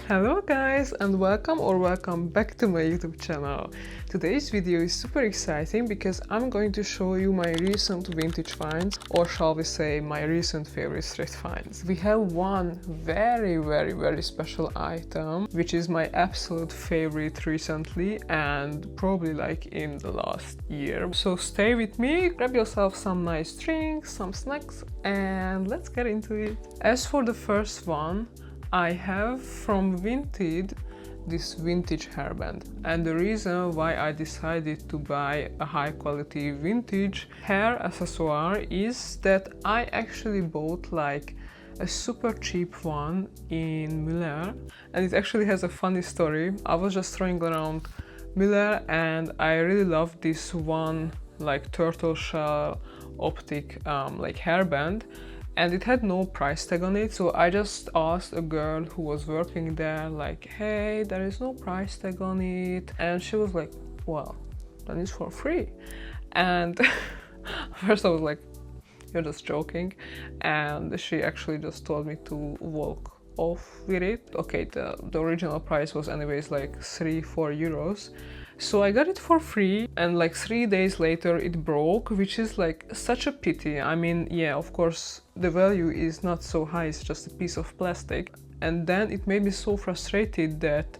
Hello guys, and welcome back to my YouTube channel. Today's video is super exciting because I'm going to show you my recent vintage finds, or shall we say my recent favorite thrift finds. We have one very special item which is my absolute favorite recently and probably like in the last year. So stay with me, grab yourself some nice drinks, some snacks, and let's get into it. As for the first one, I have from Vinted this vintage hairband, and the reason why I decided to buy a high quality vintage hair accessoire is that I actually bought like a super cheap one in Müller, and it actually has a funny story. I was just throwing around Müller and I really love this one like turtle shell optic like hairband, and it had no price tag on it, so I just asked a girl who was working there like, hey, there is no price tag on it, and she was like, well, then it's for free. And first I was like, you're just joking, and she actually just told me to walk off with it. Okay, the original price was anyways like 3-4 euros. So I got it for free, and like 3 days later it broke, which is like such a pity. I mean, yeah, of course the value is not so high, it's just a piece of plastic. And then it made me so frustrated that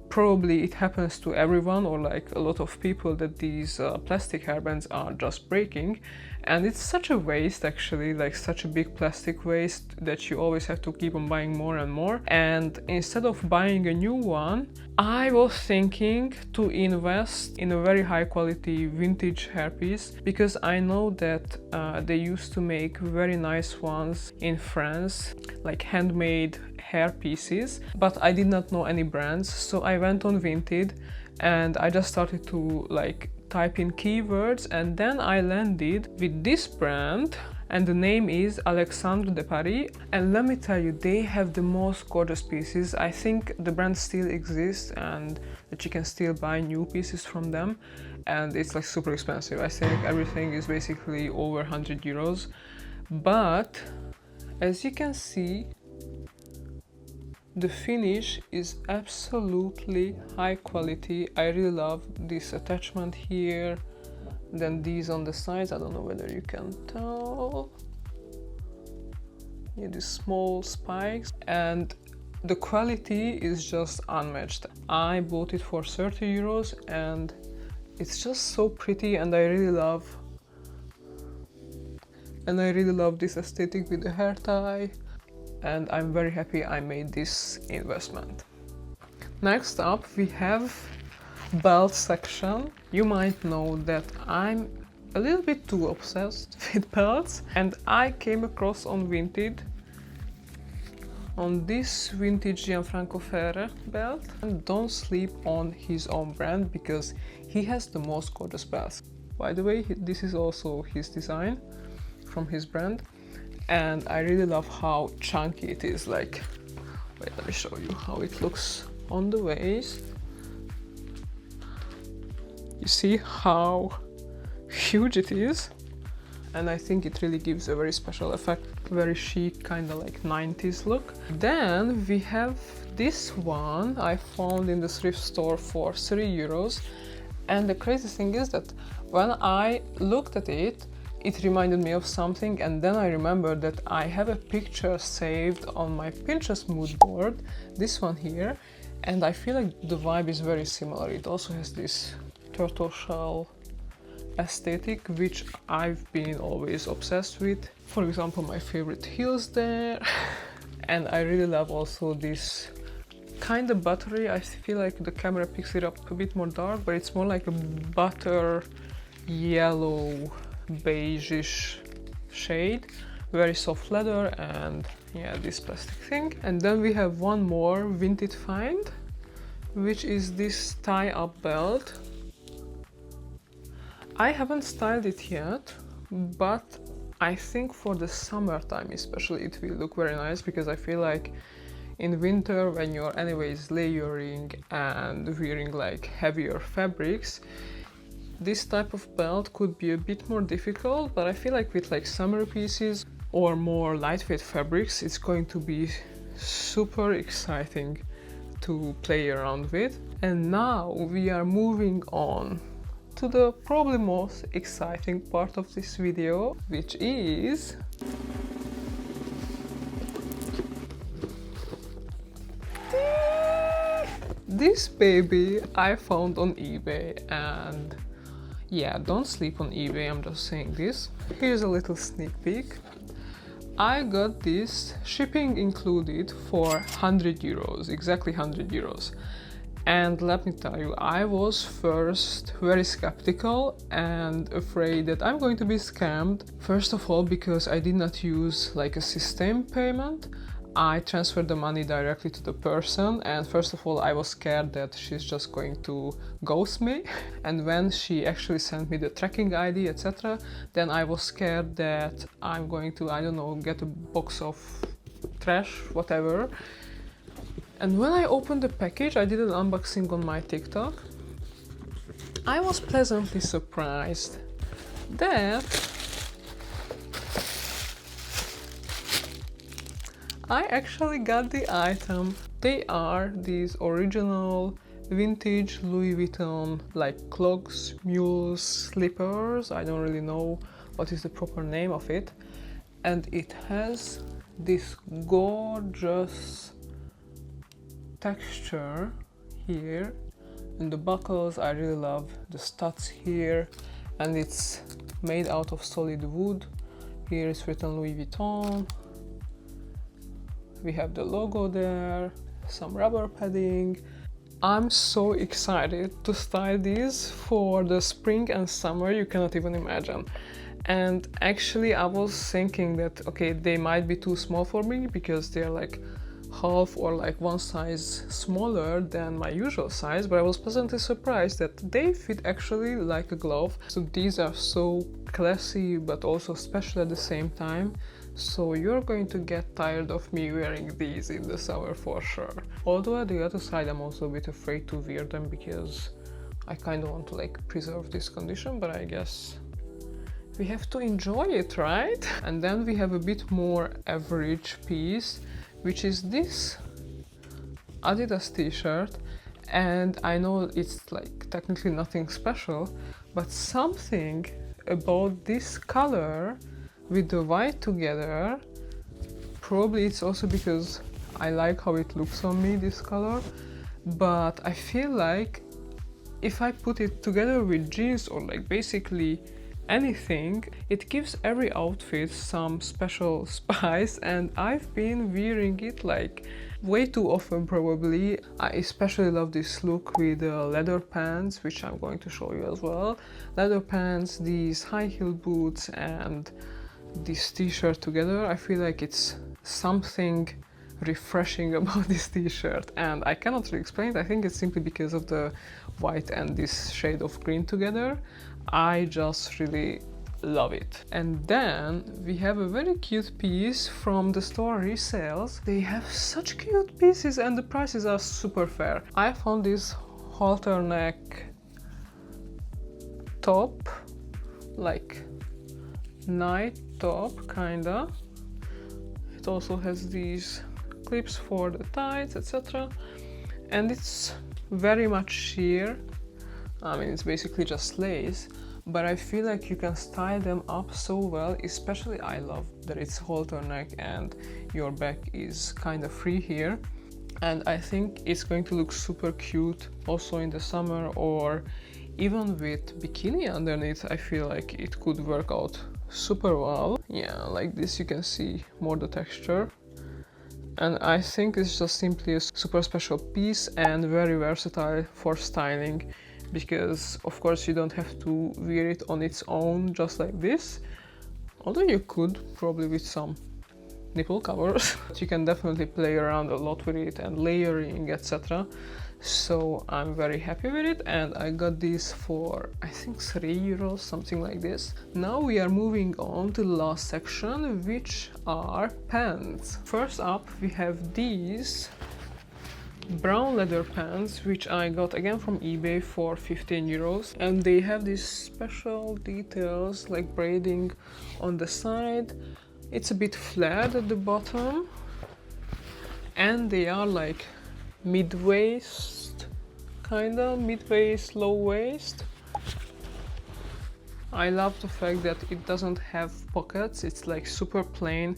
probably it happens to everyone, or like a lot of people, that these plastic hairbands are just breaking. And it's such a waste actually, like such a big plastic waste that you always have to keep on buying more and more. And instead of buying a new one, I was thinking to invest in a very high quality vintage hairpiece, because I know that they used to make very nice ones in France, like handmade hair pieces, but I did not know any brands. So I went on Vinted and I just started to like type in keywords, and then I landed with this brand, and the name is Alexandre de Paris. And let me tell you, they have the most gorgeous pieces. I think the brand still exists and that you can still buy new pieces from them, and it's like super expensive. I think everything is basically over 100 euros, but as you can see, the finish is absolutely high quality. I really love this attachment here, then these on the sides, I don't know whether you can tell. Yeah, these small spikes, and the quality is just unmatched. I bought it for 30 euros and it's just so pretty, and I really love this aesthetic with the hair tie. And I'm very happy I made this investment. Next up we have belt section. You might know that I'm a little bit too obsessed with belts, and I came across on Vinted on this vintage Gianfranco Ferre belt. And don't sleep on his own brand, because he has the most gorgeous belts. By the way, this is also his design from his brand. And I really love how chunky it is. Like, wait, let me show you how it looks on the waist. You see how huge it is? And I think it really gives a very special effect, very chic, kind of like 90s look. Then we have this one I found in the thrift store for 3 euros. And the crazy thing is that when I looked at it, it reminded me of something, and then I remembered that I have a picture saved on my Pinterest mood board, this one here, and I feel like the vibe is very similar. It also has this turtle shell aesthetic, which I've been always obsessed with. For example, my favorite heels there. And I really love also this kind of buttery. I feel like the camera picks it up a bit more dark, but it's more like a butter yellow beige-ish shade, very soft leather, and yeah, this plastic thing. And then we have one more vintage find, which is this tie-up belt. I haven't styled it yet, but I think for the summertime especially it will look very nice, because I feel like in winter, when you're anyways layering and wearing like heavier fabrics, this type of belt could be a bit more difficult. But I feel like with like summer pieces or more lightweight fabrics, it's going to be super exciting to play around with. And now we are moving on to the probably most exciting part of this video, which is this baby I found on eBay. And yeah, don't sleep on eBay, I'm just saying this. Here's a little sneak peek. I got this, shipping included, for 100 euros, exactly 100 euros. And let me tell you, I was first very skeptical and afraid that I'm going to be scammed. First of all, because I did not use like a system payment. I transferred the money directly to the person, and first of all I was scared that she's just going to ghost me. And when she actually sent me the tracking ID, etc., then I was scared that I'm going to, I don't know, get a box of trash, whatever. And when I opened the package, I did an unboxing on my TikTok, I was pleasantly surprised that I actually got the item. They are these original vintage Louis Vuitton like clogs, mules, slippers. I don't really know what is the proper name of it. And it has this gorgeous texture here. And the buckles, I really love the studs here. And it's made out of solid wood. Here is written Louis Vuitton. We have the logo there, some rubber padding. I'm so excited to style these for the spring and summer, you cannot even imagine. And actually I was thinking that, okay, they might be too small for me because they're like half or like one size smaller than my usual size, but I was pleasantly surprised that they fit actually like a glove. So these are so classy but also special at the same time. So you're going to get tired of me wearing these in the summer for sure. Although at the other side I'm also a bit afraid to wear them because I kind of want to like preserve this condition, but I guess we have to enjoy it, right? And then we have a bit more average piece, which is this Adidas t-shirt. And I know it's like technically nothing special, but something about this color with the white together, probably it's also because I like how it looks on me, this color, but I feel like if I put it together with jeans or like basically anything, it gives every outfit some special spice, and I've been wearing it like way too often probably. I especially love this look with leather pants, which I'm going to show you as well. Leather pants, these high heel boots and this t-shirt together. I feel like it's something refreshing about this t-shirt, and I cannot really explain it. I think it's simply because of the white and this shade of green together. I just really love it. And then we have a very cute piece from the store resales. They have such cute pieces and the prices are super fair. I found this halter neck top, like night top kinda. It also has these clips for the tights, etc. And it's very much sheer. I mean, it's basically just lace, but I feel like you can style them up so well. Especially I love that it's halter neck and your back is kind of free here. And I think it's going to look super cute also in the summer, or even with bikini underneath. I feel like it could work out super well. Yeah, like this you can see more the texture. And I think it's just simply a super special piece and very versatile for styling, because of course you don't have to wear it on its own just like this, although you could probably with some nipple covers. But you can definitely play around a lot with it and layering, etc. So I'm very happy with it, and I got these for I think 3 euros, something like this. Now we are moving on to the last section, which are pants. First up we have these brown leather pants, which I got again from eBay for 15 euros. And they have these special details like braiding on the side. It's a bit flat at the bottom, and they are like mid-waist, kinda mid-waist, low waist. I love the fact that it doesn't have pockets, it's like super plain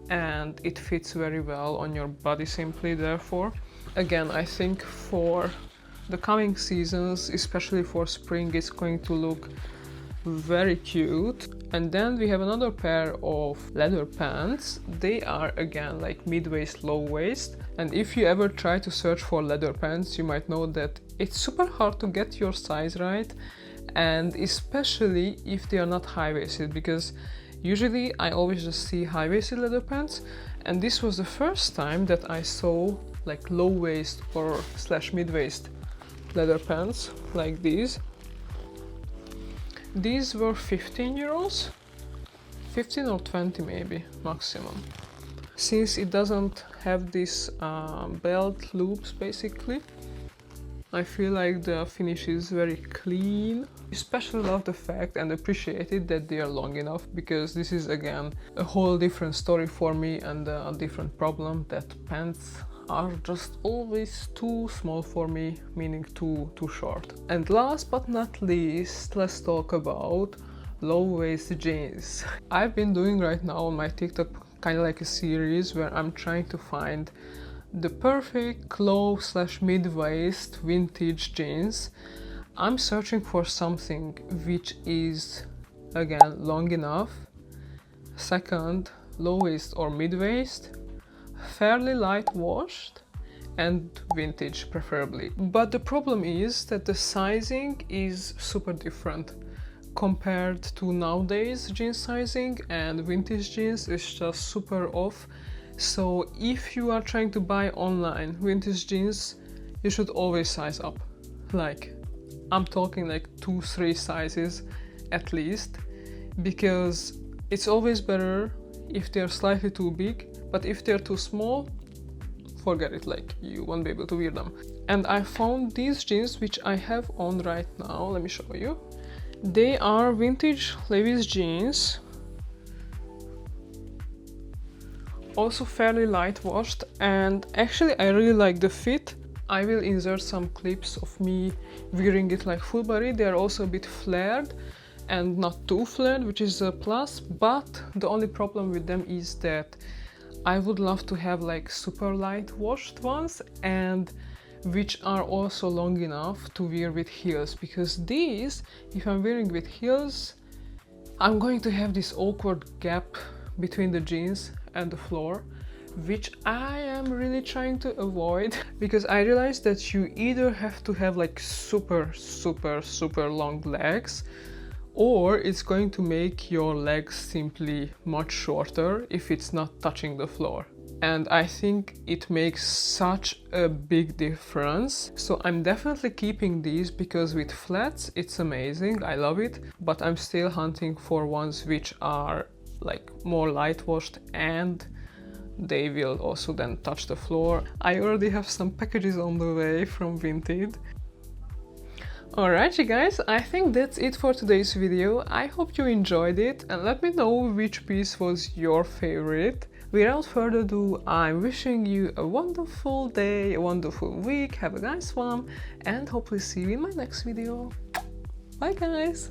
and it fits very well on your body simply. Therefore, again, I think for the coming seasons, especially for spring, it's going to look very cute. And then we have another pair of leather pants. They are again like mid-waist, low waist, and if you ever try to search for leather pants, you might know that it's super hard to get your size right, and especially if they are not high-waisted, because usually I always just see high-waisted leather pants, and this was the first time that I saw like low-waist or slash mid-waist leather pants like these. These were 15 euros, 15 or 20 maybe maximum. Since it doesn't have this belt loops basically, I feel like the finish is very clean. Especially love the fact and appreciate it that they are long enough, because this is again a whole different story for me and a different problem, that pants are just always too small for me, meaning too short. And last but not least, let's talk about low-waist jeans. I've been doing right now on my TikTok kind of like a series where I'm trying to find the perfect low slash mid-waist vintage jeans. I'm searching for something which is again long enough, second low waist or mid-waist, fairly light washed, and vintage preferably. But the problem is that the sizing is super different compared to nowadays jeans sizing, and vintage jeans is just super off. So if you are trying to buy online vintage jeans, you should always size up. Like, I'm talking like 2-3 sizes at least, because it's always better if they're slightly too big, but if they're too small, forget it, like you won't be able to wear them. And I found these jeans which I have on right now. Let me show you. They are vintage Levi's jeans, also fairly light washed, and actually I really like the fit. I will insert some clips of me wearing it like full body. They are also a bit flared and not too flared, which is a plus, but the only problem with them is that I would love to have like super light washed ones, and which are also long enough to wear with heels, because these, if I'm wearing with heels, I'm going to have this awkward gap between the jeans and the floor, which I am really trying to avoid, because I realized that you either have to have like super long legs, or it's going to make your legs simply much shorter if it's not touching the floor. And I think it makes such a big difference. So I'm definitely keeping these, because with flats it's amazing, I love it, but I'm still hunting for ones which are like more light washed and they will also then touch the floor. I already have some packages on the way from Vinted. Alright you guys, I think that's it for today's video. I hope you enjoyed it, and let me know which piece was your favorite. Without further ado, I'm wishing you a wonderful day, a wonderful week, have a nice one, and hopefully see you in my next video. Bye guys!